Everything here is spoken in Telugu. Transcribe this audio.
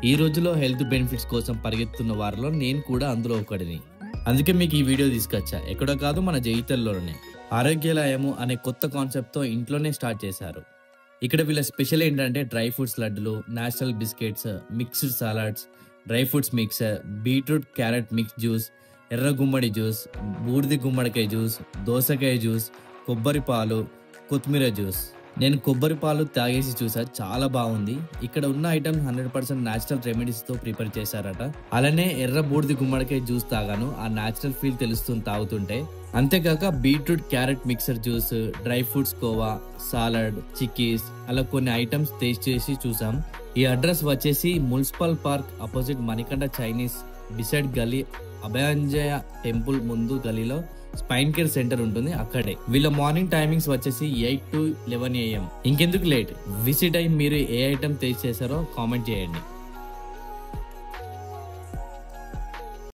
ఈ రోజులో హెల్త్ బెనిఫిట్స్ కోసం పరిగెత్తున్న వారిలో నేను కూడా అందులో ఒకడిని. అందుకే మీకు ఈ వీడియో తీసుకొచ్చా. ఎక్కడో కాదు, మన జైతల్లోనే ఆరోగ్యాలయము అనే కొత్త కాన్సెప్ట్తో ఇంట్లోనే స్టార్ట్ చేశారు. ఇక్కడ వీళ్ళ స్పెషల్ ఏంటంటే డ్రై ఫ్రూట్స్ లడ్డులు, natural biscuits, mixed salads, dry fruits mixer, beetroot carrot mix juice, ఎర్ర గుమ్మడి జ్యూస్, బూడిది గుమ్మడికాయ జ్యూస్, దోసకాయ జ్యూస్, కొబ్బరి పాలు, కొత్తిమీర జ్యూస్. నేను కొబ్బరి పాలు తాగేసి చూసా, చాలా బాగుంది. ఇక్కడ ఉన్న ఐటమ్ 100% న్యాచురల్ రెమెడీస్తో ప్రిపేర్ చేశారట. అలానే ఎర్ర బూడిది గుమ్మడికాయ జ్యూస్ తాగాను, ఆ న్యాచురల్ ఫీల్ తెలుస్తుంది తాగుతుంటే. అంతేకాక beetroot carrot mixer juice, dry fruits khoa, salad, chickies, అలా కొన్ని ఐటమ్స్ టేస్ట్ చేసి చూసాం. ఈ అడ్రస్ వచ్చేసి municipal park opposite Manikanta Chinese decide గల్లీ, అభయాంజయ టెంపుల్ ముందు గలీలో స్పైన్ కేర్ సెంటర్ ఉంటుంది, అక్కడే. వీళ్ళ మార్నింగ్ టైమింగ్స్ వచ్చేసి 8 to 11 AM. ఇంకెందుకు లేట్, విజిట్ అయ్యి మీరు ఏ ఐటమ్ టేస్ట్ చేశారో కామెంట్ చేయండి.